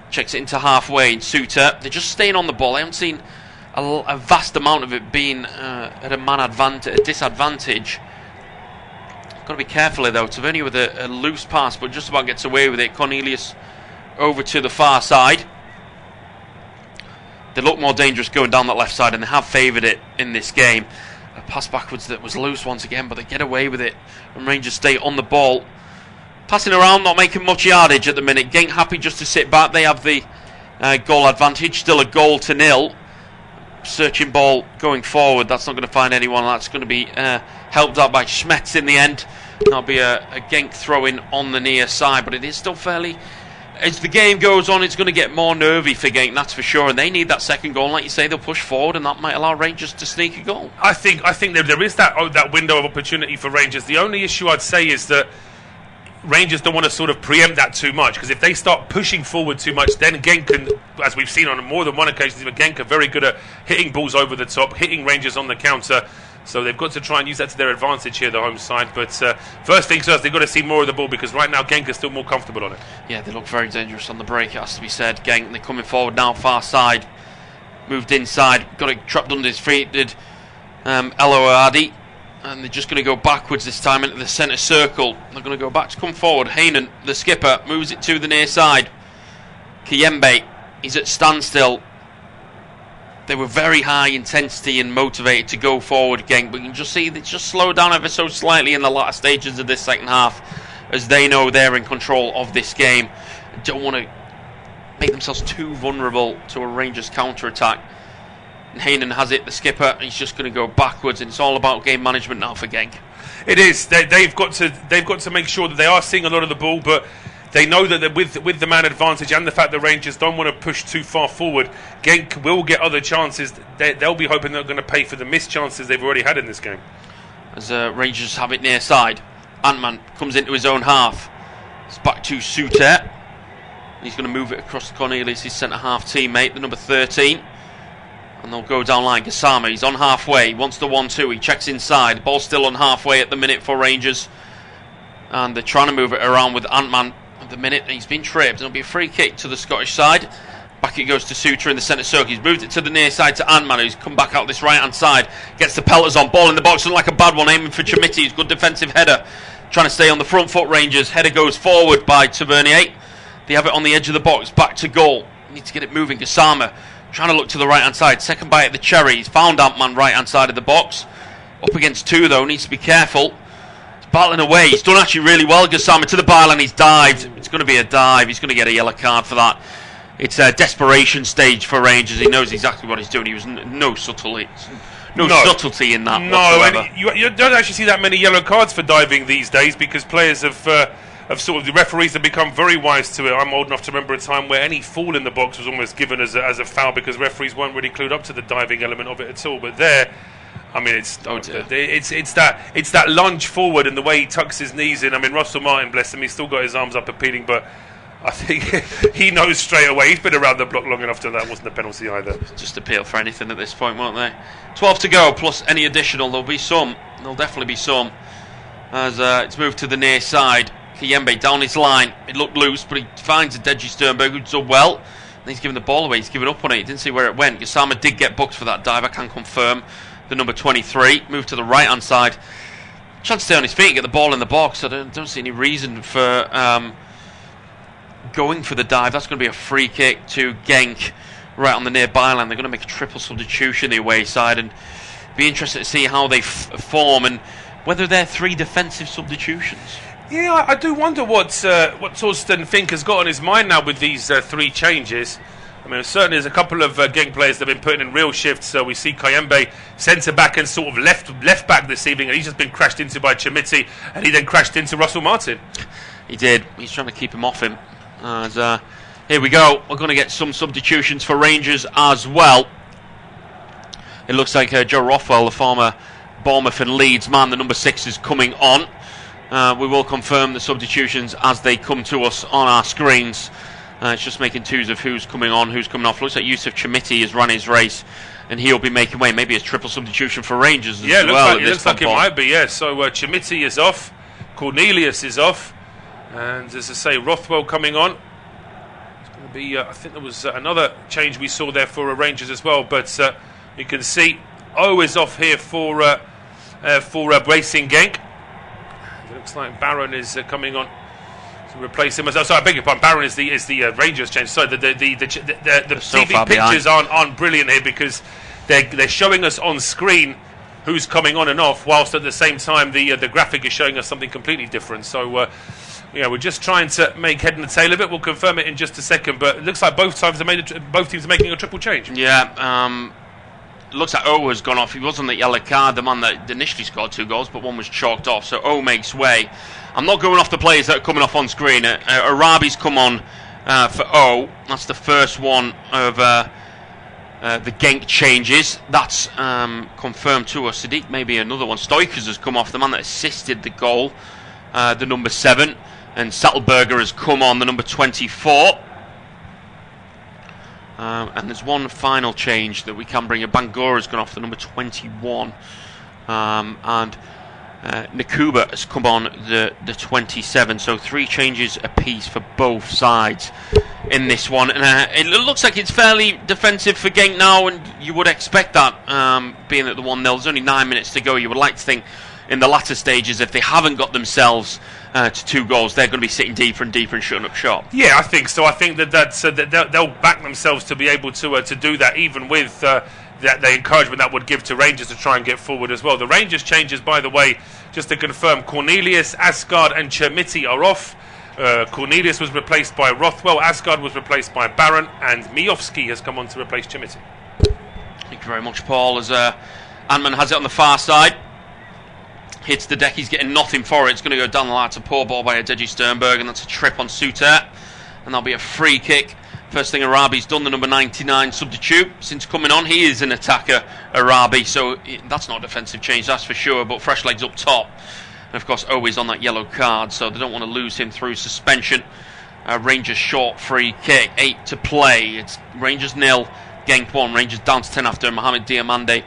Checks it into halfway. Suter, they're just staying on the ball. I haven't seen a vast amount of it being at a disadvantage. Got to be careful here, though. Tavernier with a loose pass, but just about gets away with it. Cornelius over to the far side. They look more dangerous going down that left side, and they have favoured it in this game. A pass backwards that was loose once again, but they get away with it, and Rangers stay on the ball. Passing around, not making much yardage at the minute. Genk happy just to sit back. They have the goal advantage, still a 0-0. Searching ball going forward. That's not going to find anyone. That's going to be helped out by Schmetz in the end. That'll be a Genk throw-in on the near side, but it is still fairly... As the game goes on, it's going to get more nervy for Genk, that's for sure. And they need that second goal. Like you say, they'll push forward, and that might allow Rangers to sneak a goal. I think there is that window of opportunity for Rangers. The only issue I'd say is that Rangers don't want to sort of preempt that too much, because if they start pushing forward too much, then Genk can, as we've seen on more than one occasion, Genk are very good at hitting balls over the top, hitting Rangers on the counter. So they've got to try and use that to their advantage here, the home side. But first things first, they've got to see more of the ball, because right now Genk is still more comfortable on it. Yeah, they look very dangerous on the break, it has to be said. Genk, they're coming forward now, far side. Moved inside, got it trapped under his feet, did Elo Adi. And they're just going to go backwards this time into the centre circle. They're going to go back to come forward. Heynen, the skipper, moves it to the near side. Kiyembe, he's at standstill. They were very high intensity and motivated to go forward, Genk, but you can just see they just slowed down ever so slightly in the latter stages of this second half, as they know they're in control of this game. Don't want to make themselves too vulnerable to a Rangers counter-attack. And Heynen has it, the skipper. He's just going to go backwards, and it's all about game management now for Genk. It is. They've got to make sure that they are seeing a lot of the ball, but they know that with the man advantage and the fact that Rangers don't want to push too far forward, Genk will get other chances. They'll be hoping they're going to pay for the missed chances they've already had in this game. As Rangers have it near side, Antman comes into his own half. It's back to Suter. He's going to move it across to Cornelius, his centre half teammate, the number 13. And they'll go down line. Gassama, he's on halfway. He wants the 1-2. He checks inside. The ball's still on halfway at the minute for Rangers. And they're trying to move it around with Antman at the minute. He's been tripped. It'll be a free kick to the Scottish side. Back it goes to Suter in the centre circle. He's moved it to the near side to Antman, who's come back out this right-hand side. Gets the pelters on. Ball in the box. Doesn't like a bad one. Aiming for Chimiti. Good defensive header. Trying to stay on the front foot, Rangers. Header goes forward by Tavernier. They have it on the edge of the box. Back to goal. Need to get it moving. Gassama trying to look to the right-hand side. Second bite at the cherry. He's found Antman right-hand side of the box. Up against two, though. Needs to be careful. He's battling away. He's done actually really well, Gassama, to the byline. He's dived. It's going to be a dive. He's going to get a yellow card for that. It's a desperation stage for Rangers. He knows exactly what he's doing. He was no subtlety in that whatsoever. And you don't actually see that many yellow cards for diving these days, because players have sort of, the referees have become very wise to it. I'm old enough to remember a time where any fall in the box was almost given as a foul, because referees weren't really clued up to the diving element of it at all. But there, I mean, it's that lunge forward and the way he tucks his knees in. I mean, Russell Martin, bless him, he's still got his arms up appealing, but I think he knows straight away. He's been around the block long enough to know that wasn't a penalty either. Just appeal for anything at this point, won't they? 12 to go, plus any additional. There'll be some. There'll definitely be some. As it's moved to the near side. Kiyembe down his line. It looked loose, but he finds a Deji Sternberg, who's done well. And he's given the ball away. He's given up on it. He didn't see where it went. Gassama did get booked for that dive, I can confirm. The number 23. Moved to the right-hand side. Trying to stay on his feet and get the ball in the box. I don't see any reason for going for the dive. That's going to be a free kick to Genk right on the near byline. They're going to make a triple substitution the away side, and be interested to see how they form and whether they're three defensive substitutions. Yeah, I do wonder what Torsten Fink has got on his mind now with these three changes. I mean, certainly there's a couple of Genk players that have been putting in real shifts. So we see Kayembe centre back and sort of left back this evening, and he's just been crashed into by Chimiti, and he then crashed into Russell Martin. He did. He's trying to keep him off him. As here we go. We're going to get some substitutions for Rangers as well. It looks like Joe Rothwell, the former Bournemouth and Leeds man, the number 6, is coming on. We will confirm the substitutions as they come to us on our screens. It's just making twos of who's coming on, who's coming off. Looks like Yusuf Chimiti has run his race and he'll be making way. Maybe a triple substitution for Rangers as well. Yeah, it looks like it might be, yeah. So Chimiti is off, Cornelius is off, and as I say, Rothwell coming on. It's going to be, I think there was another change we saw there for Rangers as well, but you can see O is off here for Racing Genk. It looks like Barron is coming on to replace him. Sorry, I beg your pardon. Barron is the Rangers change. So the TV pictures aren't brilliant here because they're showing us on screen who's coming on and off, whilst at the same time the graphic is showing us something completely different. So we're just trying to make head and the tail of it. We'll confirm it in just a second. But it looks like both teams are making a triple change. Yeah. Looks like O has gone off. He was on the yellow card, the man that initially scored 2 goals, but one was chalked off. So O makes way. I'm not going off the players that are coming off on screen. Arabi's come on for O. That's the first one of the Genk changes. That's confirmed to us. Sadiq maybe another one. Stoikers has come off, the man that assisted the goal, the number 7. And Sattelberger has come on, the number 24. And there's one final change that we can bring. Bangora's gone off, the number 21. And Nakuba has come on the 27. So 3 changes apiece for both sides in this one. And it looks like it's fairly defensive for Genk now, and you would expect that, being at the 1-0. There's only 9 minutes to go. You would like to think in the latter stages, if they haven't got themselves to 2 goals, they're going to be sitting deeper and deeper and shutting up shop. Yeah, I think so. I think that they'll back themselves to be able to do that, even with the encouragement that would give to Rangers to try and get forward as well. The Rangers changes, by the way, just to confirm, Cornelius, Asgard and Chermiti are off. Cornelius was replaced by Rothwell, Asgard was replaced by Barron, and Miofsky has come on to replace Chermiti. Thank you very much, Paul. As Antman has it on the far side. Hits the deck, he's getting nothing for it. It's going to go down the line. It's a poor ball by Adeji Sternberg, and that's a trip on Suter. And that'll be a free kick. First thing Arabi's done, the number 99 substitute. Since coming on, he is an attacker, Arabi, so that's not a defensive change, that's for sure, but fresh legs up top. And of course, always on that yellow card, so they don't want to lose him through suspension. Rangers short free kick, 8 to play. It's Rangers 0, Genk 1. Rangers down to 10 after Mohamed Diamande.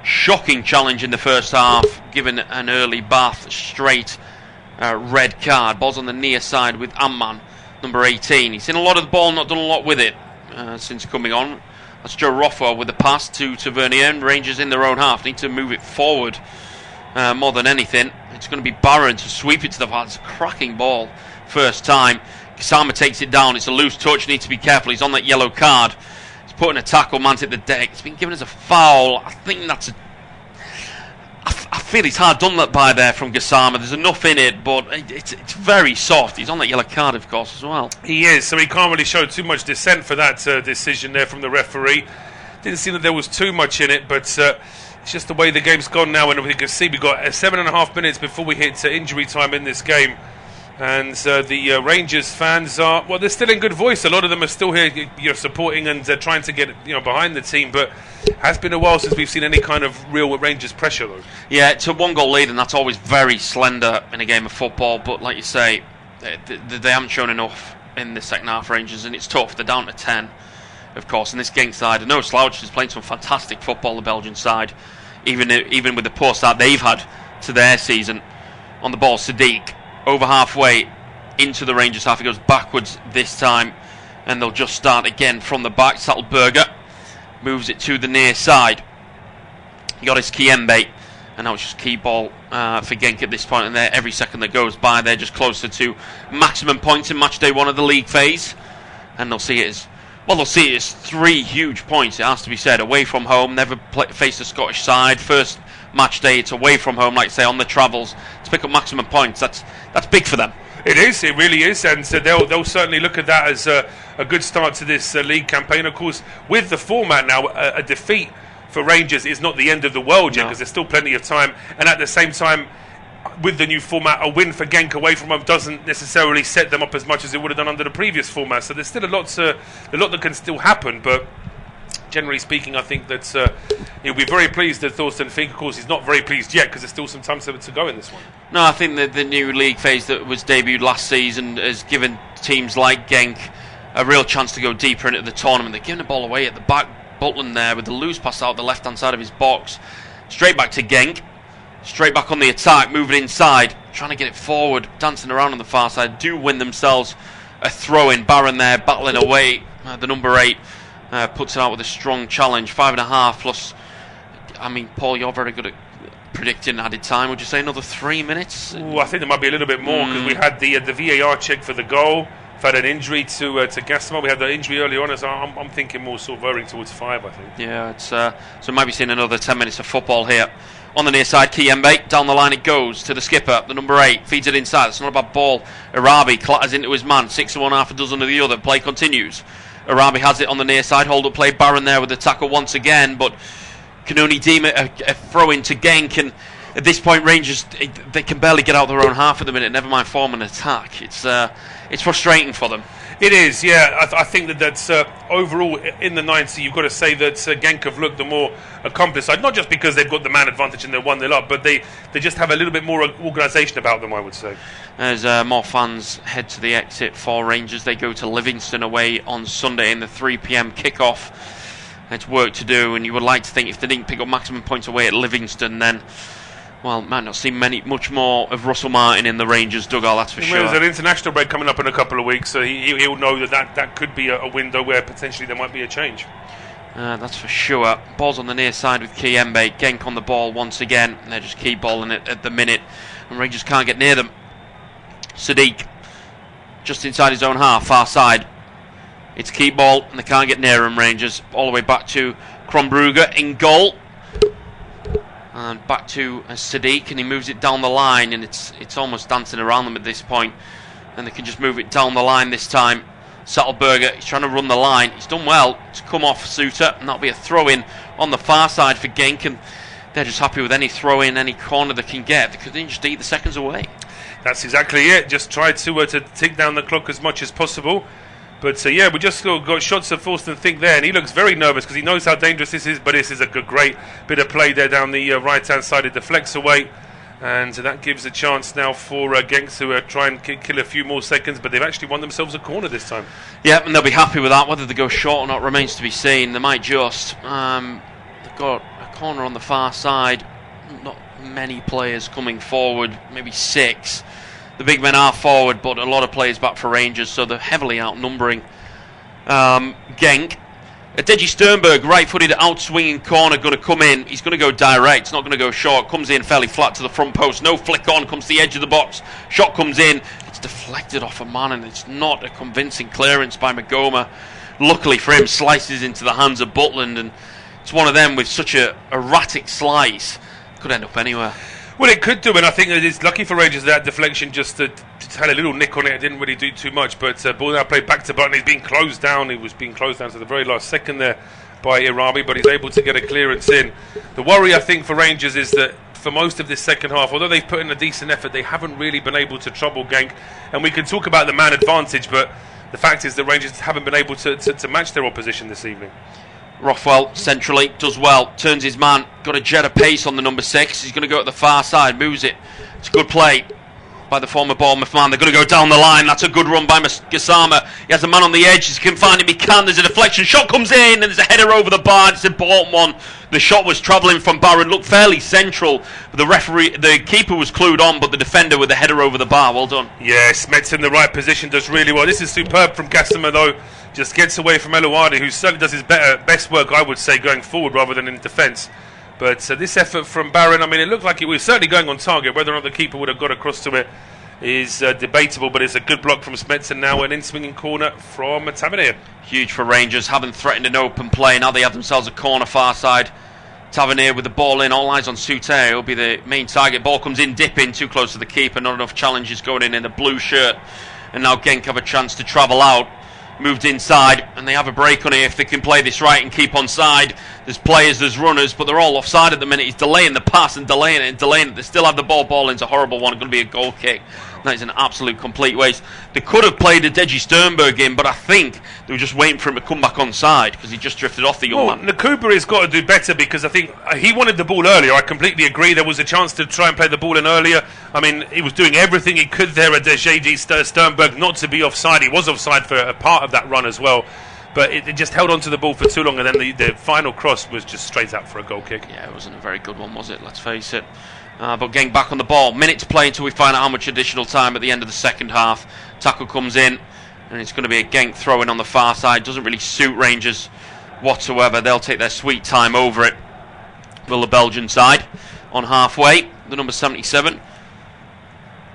Shocking challenge in the first half, given an early Bath straight red card. Ball's on the near side with Amman, number 18. He's seen a lot of the ball, not done a lot with it since coming on. That's Joe Rothwell with the pass to Tavernier, and Rangers in their own half need to move it forward more than anything. It's going to be Barron to sweep it to the far. It's a cracking ball first time. Kisama takes it down. It's a loose touch, needs to be careful. He's on that yellow card. Putting a tackle, man's hit the deck. It's been given as a foul. I think that's I feel it's hard done that by there from Gassama. There's enough in it, but it's very soft. He's on that yellow card, of course, as well. He is, so he can't really show too much dissent for that decision there from the referee. Didn't seem that there was too much in it, but it's just the way the game's gone now. And we can see we've got 7.5 minutes before we hit injury time in this game. And the Rangers fans are, well, they're still in good voice. A lot of them are still here, supporting and trying to get behind the team. But it has been a while since we've seen any kind of real Rangers pressure, though. Yeah, it's a 1-goal lead, and that's always very slender in a game of football. But like you say, they haven't shown enough in the second half, Rangers, and it's tough. They're down to 10, of course. And this Genk side, I know Slouch is playing some fantastic football, the Belgian side, even with the poor start they've had to their season. On the ball, Sadiq. Over halfway into the Rangers half, he goes backwards this time, and they'll just start again from the back. Sattelberger moves it to the near side. He got his Kiembe, and now it's just key ball for Genk at this point, and there every second that goes by, they're just closer to maximum points in match day 1 of the league phase, and they'll see it as 3 huge points. It has to be said, away from home, never faced a Scottish side. First match day, it's away from home, like I say, on the travels to pick up maximum points. That's big for them. It is, it really is, and so they'll certainly look at that as a good start to this league campaign. Of course, with the format now, a defeat for Rangers is not the end of the world yet, because there's still plenty of time, and at the same time, with the new format, a win for Genk away from home doesn't necessarily set them up as much as it would have done under the previous format. So there's still a lot that can still happen, but generally speaking, I think that he'll be very pleased that Thorsten Fink. Of course, he's not very pleased yet because there's still some time to go in this one. No, I think that the new league phase that was debuted last season has given teams like Genk a real chance to go deeper into the tournament. They're giving the ball away at the back Butland there with the loose pass out the left-hand side of his box. Straight back to Genk. Straight back on the attack, moving inside, trying to get it forward, dancing around on the far side. Do win themselves a throw-in. Barron there, battling away. The number 8 puts it out with a strong challenge. 5.5 plus. I mean, Paul, you're very good at predicting added time. Would you say another 3 minutes? Ooh, I think there might be a little bit more because we had the VAR check for the goal. We've had an injury to Gassama. We had the injury early on, so I'm thinking more sort of erring towards 5, I think. Yeah, it's so maybe seeing another 10 minutes of football here. On the near side, Kiembe, down the line it goes to the skipper, the number 8, feeds it inside, it's not a bad ball. Arabi clatters into his man, 6 of one, half a dozen of the other, play continues. Arabi has it on the near side, hold up play, Barron there with the tackle once again, but can only deem it a throw into Genk, and at this point Rangers, they can barely get out their own half at the minute, never mind form an attack. It's frustrating for them. It is, yeah. I think that's overall in the 90, you've got to say that Genk have looked the more accomplished side, not just because they've got the man advantage and they're 1-0 up, but they just have a little bit more organisation about them, I would say. As more fans head to the exit for Rangers, they go to Livingston away on Sunday in the 3 p.m. kickoff. It's work to do, and you would like to think if they didn't pick up maximum points away at Livingston, then, well, might not see much more of Russell Martin in the Rangers dugout, that's for sure. There's an international break coming up in a couple of weeks, so he'll know that could be a window where potentially there might be a change. That's for sure. Ball's on the near side with Kiembe. Genk on the ball once again. They're just keep balling it at the minute, and Rangers can't get near them. Sadiq, just inside his own half, far side. It's keep ball, and they can't get near him, Rangers. All the way back to Kronbrugge in goal. And back to Sadiq, and he moves it down the line, and it's almost dancing around them at this point. And they can just move it down the line this time. Sattelberger, he's trying to run the line. He's done well to come off Suter, and that'll be a throw-in on the far side for Genk, and they're just happy with any throw-in, any corner they can get, because they can just eat the seconds away. That's exactly it. Just try to tick down the clock as much as possible. But yeah, we just got shots of Forster Think there, and he looks very nervous because he knows how dangerous this is. But this is a great bit of play there down the right-hand side. It deflects away, and that gives a chance now for Genk to try and kill a few more seconds. But they've actually won themselves a corner this time. Yeah, and they'll be happy with that. Whether they go short or not remains to be seen. They might just. They've got a corner on the far side. Not many players coming forward, maybe 6. The big men are forward, but a lot of players back for Rangers, so they're heavily outnumbering Genk. Deji Sternberg, right-footed out-swinging corner, going to come in. He's going to go direct, it's not going to go short. Comes in fairly flat to the front post. No flick on, comes to the edge of the box. Shot comes in. It's deflected off a man, and it's not a convincing clearance by Magoma. Luckily for him, slices into the hands of Butland, and it's one of them with such a erratic slice. Could end up anywhere. Well, it could do, and I think it's lucky for Rangers that deflection just had a little nick on it. It didn't really do too much, but ball now played back to Button. He's being closed down. He was being closed down to the very last second there by Irabi, but he's able to get a clearance in. The worry, I think, for Rangers is that for most of this second half, although they've put in a decent effort, they haven't really been able to trouble Genk. And we can talk about the man advantage, but the fact is that Rangers haven't been able to match their opposition this evening. Rothwell centrally does well, turns his man, got a jet of pace on the number 6. He's going to go at the far side, moves it. It's a good play by the former Bournemouth man. They're going to go down the line. That's a good run by Gassama. He has a man on the edge. If he can find him, he can. There's a deflection. Shot comes in, and there's a header over the bar. It's an important one. The shot was travelling from Barron, looked fairly central. The keeper was clued on, but the defender with the header over the bar. Well done. Yeah, Smets in the right position, does really well. This is superb from Gassama, though. Just gets away from Elouadi, who certainly does his best work, I would say, going forward rather than in defence. But this effort from Barron, I mean, it looked like it was certainly going on target. Whether or not the keeper would have got across to it is debatable, but it's a good block from Smets, and now an in-swinging corner from Tavernier. Huge for Rangers, having threatened an open play. Now they have themselves a corner far side. Tavernier with the ball in, all eyes on Suter. He'll be the main target. Ball comes in, dipping, too close to the keeper. Not enough challenges going in a blue shirt. And now Genk have a chance to travel out. Moved inside, and they have a break on it if they can play this right and keep on side. There's players, there's runners, but they're all offside at the minute. He's delaying the pass and delaying it and delaying it. They still have the ball. Ball into a horrible one. It's going to be a goal kick. That is an absolute complete waste. They could have played a Deji Sternberg in, but I think they were just waiting for him to come back on side because he just drifted off the young man. Nakuba has got to do better because I think he wanted the ball earlier. I completely agree. There was a chance to try and play the ball in earlier. I mean, he was doing everything he could there at Deji Sternberg not to be offside. He was offside for a part of that run as well. but it just held on to the ball for too long, and then the final cross was just straight out for a goal kick. Yeah, it wasn't a very good one, was it? Let's face it. But Genk back on the ball. Minute to play until we find out how much additional time at the end of the second half. Tackle comes in, and it's going to be a Genk throw-in on the far side. Doesn't really suit Rangers whatsoever. They'll take their sweet time over it. Will the Belgian side on halfway, the number 77.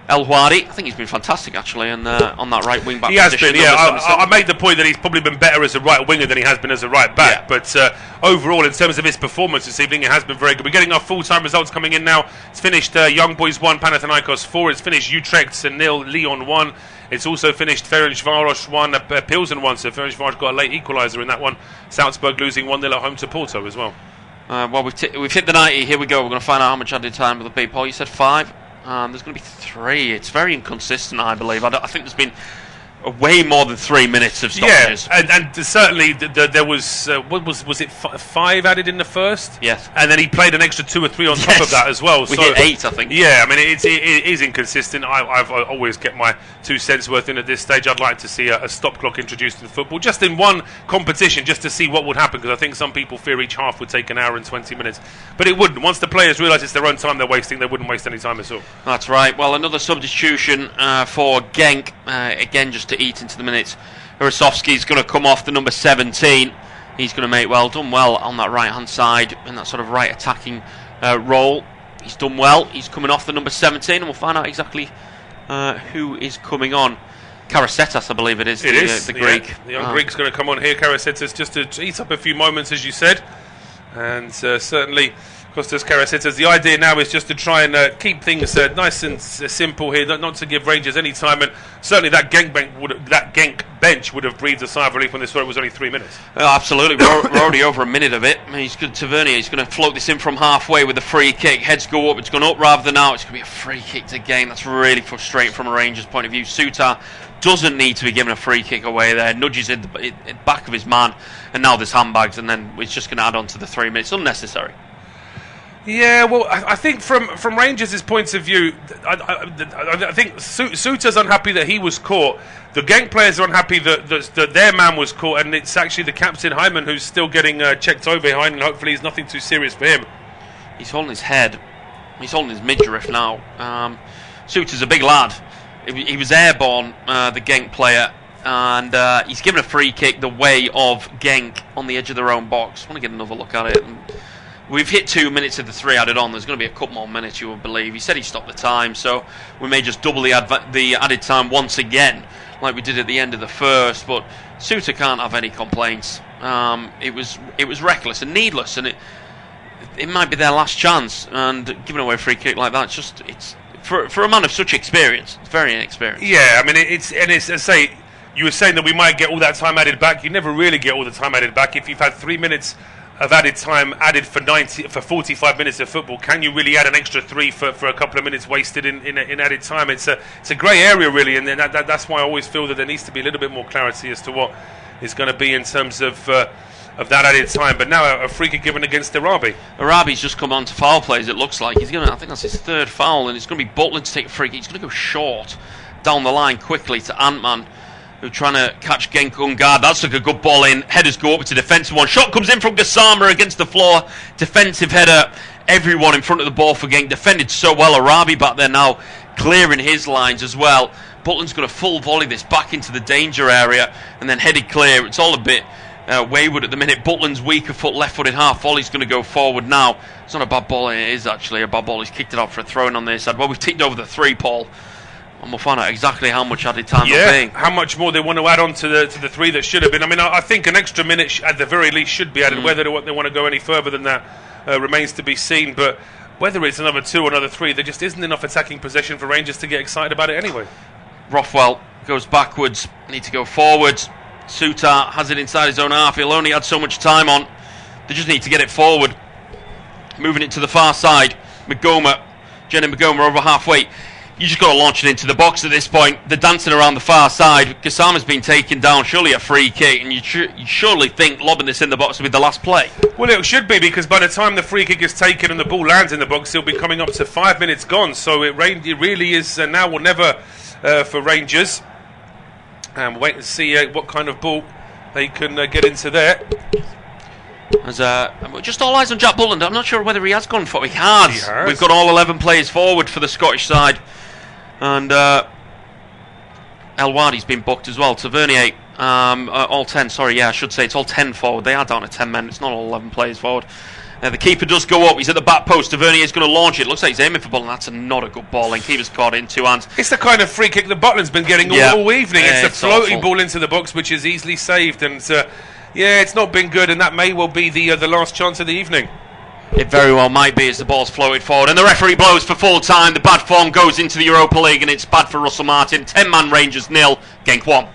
El Houari, I think he's been fantastic actually, and on that right wing back position. He has been, yeah. I made the point that he's probably been better as a right winger than he has been as a right back. Yeah. But overall, in terms of his performance this evening, it has been very good. We're getting our full-time results coming in now. It's finished Young Boys 1, Panathinaikos 4. It's finished Utrecht 0, Lyon 1. It's also finished Ferencváros 1, Pilsen 1. So Ferencváros got a late equaliser in that one. Salzburg losing 1-0 at home to Porto as well. Well, we've hit the 90. Here we go. We're going to find out how much added time will be. Paul, you said 5. There's going to be 3. It's very inconsistent, I believe. I think there's been way more than 3 minutes of stoppages. Yeah, and certainly there was was it 5 added in the first? Yes. And then he played an extra 2 or 3 on top of that as well. We hit 8, I think. Yeah, I mean it is inconsistent. I've always get my 2 cents worth in at this stage. I'd like to see a stop clock introduced in football, just in one competition, just to see what would happen, because I think some people fear each half would take an hour and 20 minutes. But it wouldn't. Once the players realise it's their own time they're wasting, they wouldn't waste any time at all. That's right. Well, another substitution for Genk, again just to eat into the minutes. Urasovsky's going to come off, the number 17. He's going to make done well on that right hand side in that sort of right attacking role. He's done well. He's coming off, the number 17, and we'll find out exactly who is coming on. Karasetas, I believe it is. The Greek. Yeah. The young Greek's going to come on here. Karasetas, just to eat up a few moments, as you said, and certainly Kostas Karasetas. The idea now is just to try and keep things nice and simple here, not to give Rangers any time, and certainly that Genk bench would have breathed a sigh of relief when they saw it was only 3 minutes. Absolutely, we're already over a minute of it. I mean, he's good. Tavernier, he's going to float this in from halfway with a free kick. Heads go up, it's gone up rather than out. It's going to be a free kick to Genk. That's really frustrating from a Rangers point of view. Sutar doesn't need to be given a free kick away there. Nudges in the back of his man, and now there's handbags, and then it's just going to add on to the 3 minutes. Unnecessary. Yeah, well, I think from Rangers' point of view, I think Suter's unhappy that he was caught. The Genk players are unhappy that their man was caught, and it's actually the captain, Hyman, who's still getting checked over behind, and hopefully it's nothing too serious for him. He's holding his head. He's holding his midriff now. Suter's a big lad. He was airborne, the Genk player, and he's given a free kick the way of Genk on the edge of their own box. I want to get another look at it. We've hit 2 minutes of the 3 added on. There's going to be a couple more minutes, you would believe. He said he stopped the time, so we may just double the added time once again, like we did at the end of the first. But Suter can't have any complaints. It was reckless and needless, and it might be their last chance. And giving away a free kick like that, it's for a man of such experience, it's very inexperienced. Yeah, I mean it's as I say, you were saying that we might get all that time added back. You never really get all the time added back if you've had 3 minutes of added time added for 45 minutes of football. Can you really add an extra 3 for a couple of minutes wasted in added time? It's a grey area really, and that's why I always feel that there needs to be a little bit more clarity as to what is going to be in terms of that added time. But now a free kick given against Arabi. Arabi's just come on to foul plays. It looks like I think that's his 3rd foul, and it's going to be Butland to take a free kick. He's going to go short down the line quickly to Antman, who's trying to catch Genk on guard. That's like a good ball in. Headers go up. It's a defensive one. Shot comes in from Gassama against the floor. Defensive header. Everyone in front of the ball for Genk. Defended so well. Arabi back there now clearing his lines as well. Butland's got a full volley this back into the danger area and then headed clear. It's all a bit wayward at the minute. Butland's weaker foot, left-footed half volley's going to go forward now. It's not a bad ball. It is actually a bad ball. He's kicked it out for a throw-in on this side. Well, we've ticked over the 3, Paul. And we'll find out exactly how much added time there'll be. How much more they want to add on to the 3 that should have been. I mean, I think an extra minute at the very least should be added. Whether they want to go any further than that remains to be seen. But whether it's another 2 or another 3, there just isn't enough attacking possession for Rangers to get excited about it anyway. Rothwell goes backwards. Need to go forwards. Sutar has it inside his own half. He'll only add so much time on. They just need to get it forward. Moving it to the far side. Jenny Magoma over halfway. You just got to launch it into the box at this point. They're dancing around the far side. Gassama's been taken down. Surely a free kick, and you surely think lobbing this in the box will be the last play. Well, it should be, because by the time the free kick is taken and the ball lands in the box, he'll be coming up to 5 minutes gone. So it really is now or never for Rangers. And we'll wait and see what kind of ball they can get into there. As just all eyes on Jack Butland. I'm not sure whether he has gone for it. He has. We've got all 11 players forward for the Scottish side, and El Wadi's been booked as well. Tavernier, all 10. Sorry, yeah, I should say it's all 10 forward. They are down to 10 men. It's not all 11 players forward. The keeper does go up. He's at the back post. Tavernier is going to launch it. Looks like he's aiming for the ball, and that's not a good ball. And keeper's caught it in two hands. It's the kind of free kick that Butland's been getting all evening. Yeah, it's the floating awful ball into the box, which is easily saved, and it's not been good, and that may well be the last chance of the evening. It very well might be as the ball's floated forward, and the referee blows for full time. The bad form goes into the Europa League, and it's bad for Russell Martin. 10-man Rangers 0, Genk 1.